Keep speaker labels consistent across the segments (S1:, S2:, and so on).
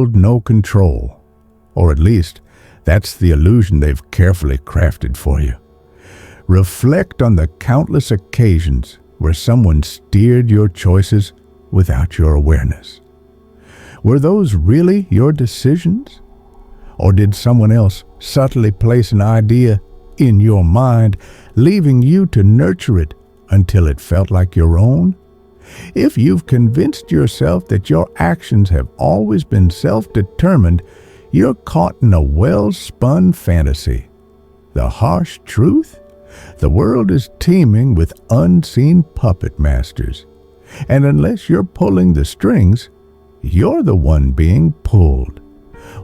S1: wield no control. Or at least, that's the illusion they've carefully crafted for you. Reflect on the countless occasions where someone steered your choices without your awareness. Were those really your decisions? Or did someone else subtly place an idea in your mind, leaving you to nurture it until it felt like your own? If you've convinced yourself that your actions have always been self-determined, you're caught in a well-spun fantasy. The harsh truth? The world is teeming with unseen puppet masters. And unless you're pulling the strings, you're the one being pulled.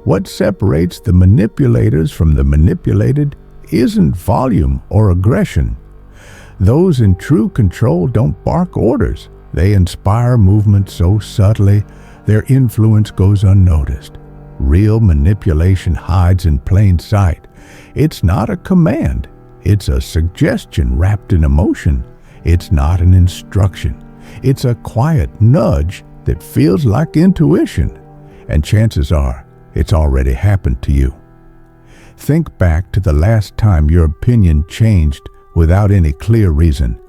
S1: What separates the manipulators from the manipulated isn't volume or aggression. Those in true control don't bark orders. They inspire movement so subtly, their influence goes unnoticed. Real manipulation hides in plain sight. It's not a command. It's a suggestion wrapped in emotion. It's not an instruction. It's a quiet nudge that feels like intuition. And chances are, it's already happened to you. Think back to the last time your opinion changed without any clear reason.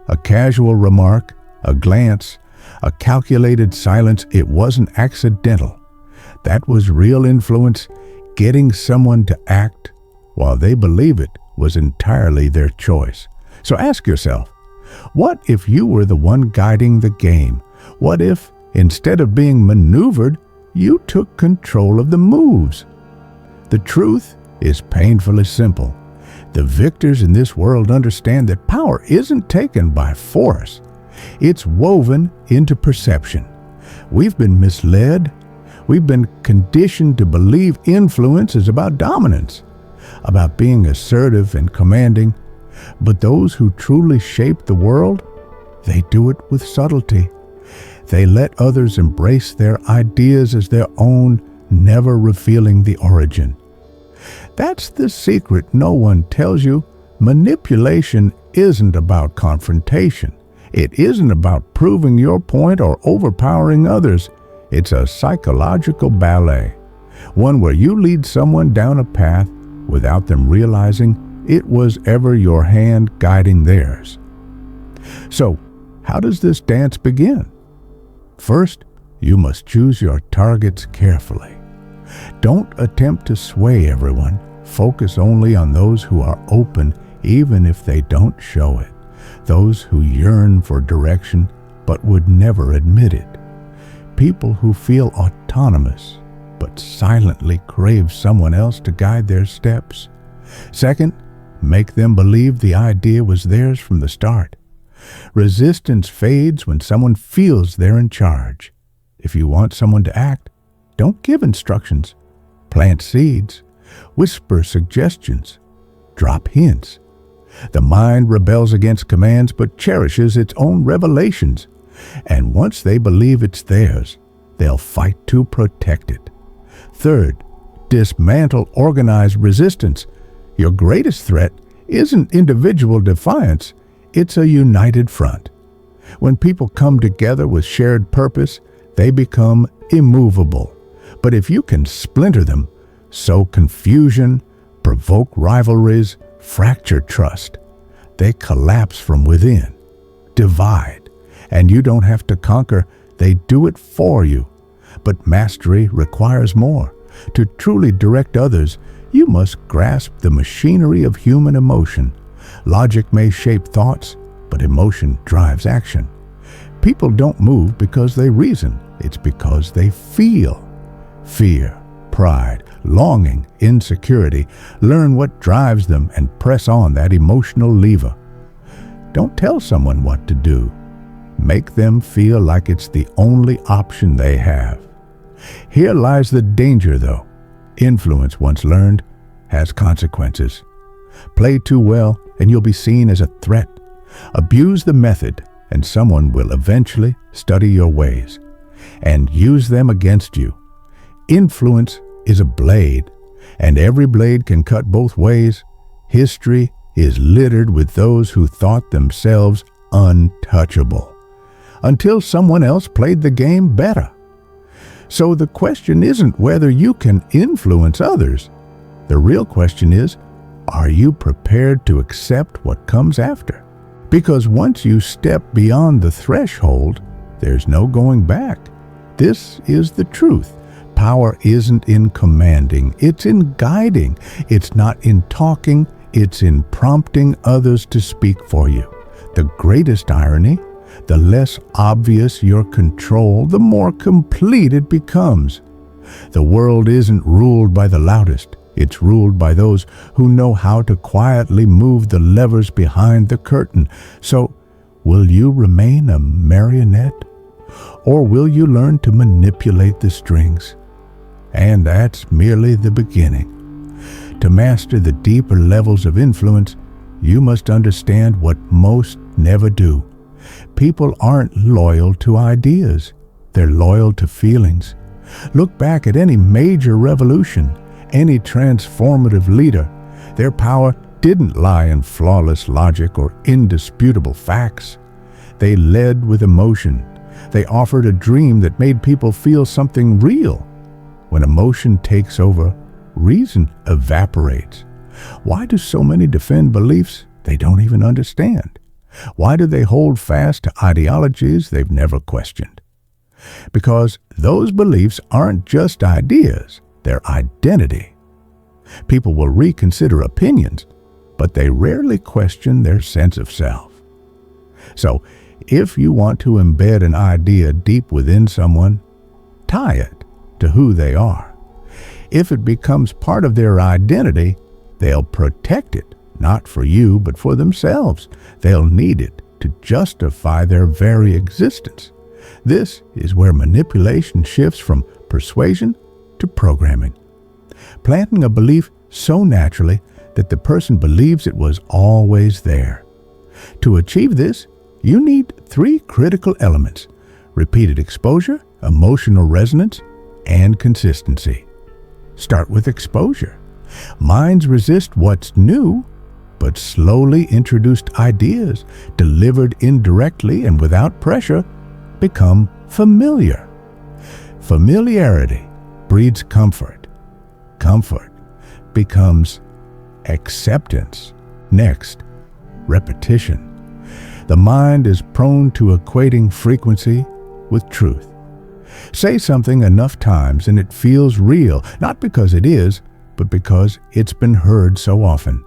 S1: A casual remark, a glance, a calculated silence. It wasn't accidental. That was real influence, getting someone to act while they believe it was entirely their choice. So ask yourself, what if you were the one guiding the game? What if, instead of being maneuvered, you took control of the moves? The truth is painfully simple. The victors in this world understand that power isn't taken by force. It's woven into perception. We've been misled. We've been conditioned to believe influence is about dominance, about being assertive and commanding. But those who truly shape the world, they do it with subtlety. They let others embrace their ideas as their own, never revealing the origin. That's the secret no one tells you. Manipulation isn't about confrontation. It isn't about proving your point or overpowering others. It's a psychological ballet, one where you lead someone down a path without them realizing it was ever your hand guiding theirs. So, how does this dance begin? First, you must choose your targets carefully. Don't attempt to sway everyone. Focus only on those who are open, even if they don't show it. Those who yearn for direction, but would never admit it. People who feel autonomous, but silently crave someone else to guide their steps. Second, make them believe the idea was theirs from the start. Resistance fades when someone feels they're in charge. If you want someone to act, don't give instructions. Plant seeds. Whisper suggestions. Drop hints. The mind rebels against commands but cherishes its own revelations. And once they believe it's theirs, they'll fight to protect it. Third, dismantle organized resistance. Your greatest threat isn't individual defiance, it's a united front. When people come together with shared purpose, they become immovable. But if you can splinter them, sow confusion, provoke rivalries, fracture trust, they collapse from within. Divide, and you don't have to conquer, they do it for you. But mastery requires more. To truly direct others, you must grasp the machinery of human emotion. Logic may shape thoughts, but emotion drives action. People don't move because they reason. It's because they feel. Fear, pride, longing, insecurity. Learn what drives them and press on that emotional lever. Don't tell someone what to do. Make them feel like it's the only option they have. Here lies the danger, though. Influence, once learned, has consequences. Play too well, and you'll be seen as a threat. Abuse the method, and someone will eventually study your ways and use them against you. Influence is a blade, and every blade can cut both ways. History is littered with those who thought themselves untouchable, until someone else played the game better. So the question isn't whether you can influence others. The real question is, are you prepared to accept what comes after? Because once you step beyond the threshold, there's no going back. This is the truth. Power isn't in commanding, it's in guiding. It's not in talking, it's in prompting others to speak for you. The greatest irony, the less obvious your control, the more complete it becomes. The world isn't ruled by the loudest. It's ruled by those who know how to quietly move the levers behind the curtain. So, will you remain a marionette? Or will you learn to manipulate the strings? And that's merely the beginning. To master the deeper levels of influence, you must understand what most never do. People aren't loyal to ideas. They're loyal to feelings. Look back at any major revolution, any transformative leader. Their power didn't lie in flawless logic or indisputable facts. They led with emotion. They offered a dream that made people feel something real. When emotion takes over, reason evaporates. Why do so many defend beliefs they don't even understand? Why do they hold fast to ideologies they've never questioned? Because those beliefs aren't just ideas, they're identity. People will reconsider opinions, but they rarely question their sense of self. So, if you want to embed an idea deep within someone, tie it to who they are. If it becomes part of their identity, they'll protect it, not for you, but for themselves. They'll need it to justify their very existence. This is where manipulation shifts from persuasion to programming. Planting a belief so naturally that the person believes it was always there. To achieve this, you need 3 critical elements: repeated exposure, emotional resonance, and consistency. Start with exposure. Minds resist what's new, but slowly introduced ideas, delivered indirectly and without pressure, become familiar. Familiarity breeds comfort. Comfort becomes acceptance. Next, repetition. The mind is prone to equating frequency with truth. Say something enough times and it feels real, not because it is, but because it's been heard so often.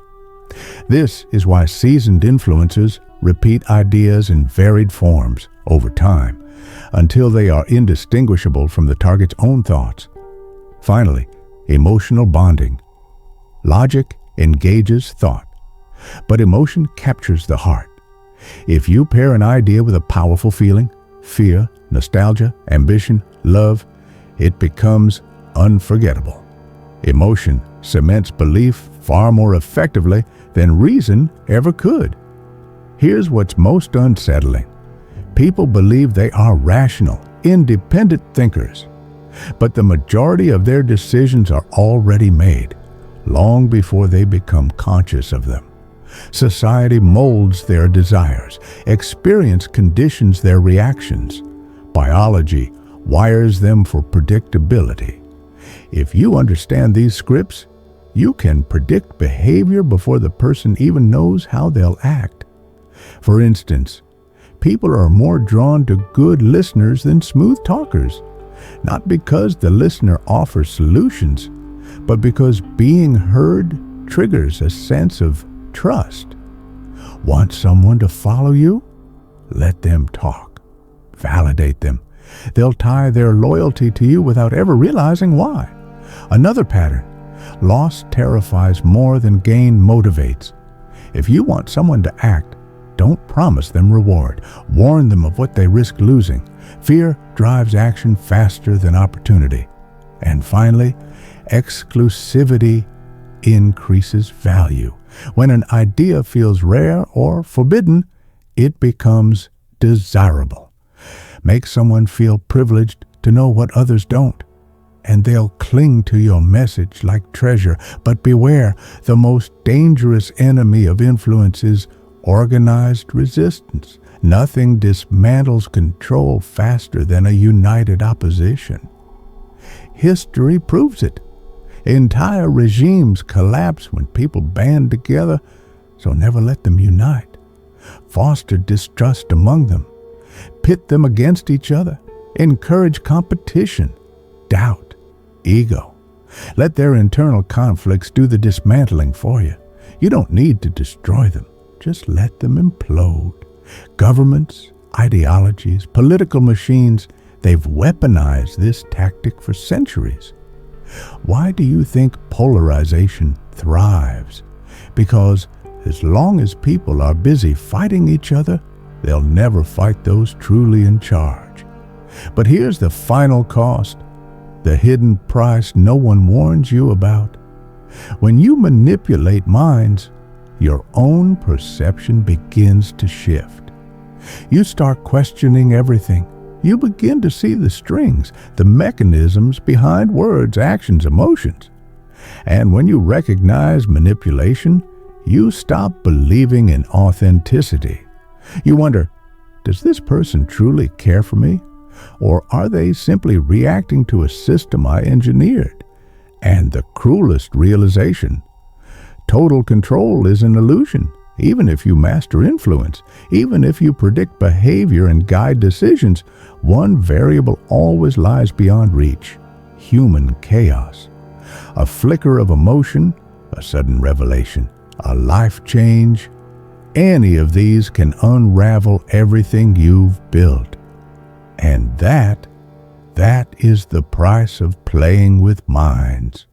S1: This is why seasoned influencers repeat ideas in varied forms over time, until they are indistinguishable from the target's own thoughts. Finally, emotional bonding. Logic engages thought, but emotion captures the heart. If you pair an idea with a powerful feeling, fear, nostalgia, ambition, love, it becomes unforgettable. Emotion cements belief far more effectively than reason ever could. Here's what's most unsettling. People believe they are rational, independent thinkers, but the majority of their decisions are already made, long before they become conscious of them. Society molds their desires. Experience conditions their reactions. Biology wires them for predictability. If you understand these scripts, you can predict behavior before the person even knows how they'll act. For instance, people are more drawn to good listeners than smooth talkers, not because the listener offers solutions, but because being heard triggers a sense of trust. Want someone to follow you? Let them talk. Validate them. They'll tie their loyalty to you without ever realizing why. Another pattern. Loss terrifies more than gain motivates. If you want someone to act, don't promise them reward. Warn them of what they risk losing. Fear drives action faster than opportunity. And finally, exclusivity increases value. When an idea feels rare or forbidden, it becomes desirable. Make someone feel privileged to know what others don't, and they'll cling to your message like treasure. But beware, the most dangerous enemy of influence is organized resistance. Nothing dismantles control faster than a united opposition. History proves it. Entire regimes collapse when people band together, so never let them unite. Foster distrust among them. Pit them against each other. Encourage competition, doubt, ego. Let their internal conflicts do the dismantling for you. You don't need to destroy them. Just let them implode. Governments, ideologies, political machines, they've weaponized this tactic for centuries. Why do you think polarization thrives? Because as long as people are busy fighting each other, they'll never fight those truly in charge. But here's the final cost, the hidden price no one warns you about. When you manipulate minds, your own perception begins to shift. You start questioning everything. You begin to see the strings, the mechanisms behind words, actions, emotions. And when you recognize manipulation, you stop believing in authenticity. You wonder, does this person truly care for me? Or are they simply reacting to a system I engineered? And the cruelest realization, total control is an illusion. Even if you master influence, even if you predict behavior and guide decisions, one variable always lies beyond reach: human chaos. A flicker of emotion, a sudden revelation, a life change, any of these can unravel everything you've built. And that is the price of playing with minds.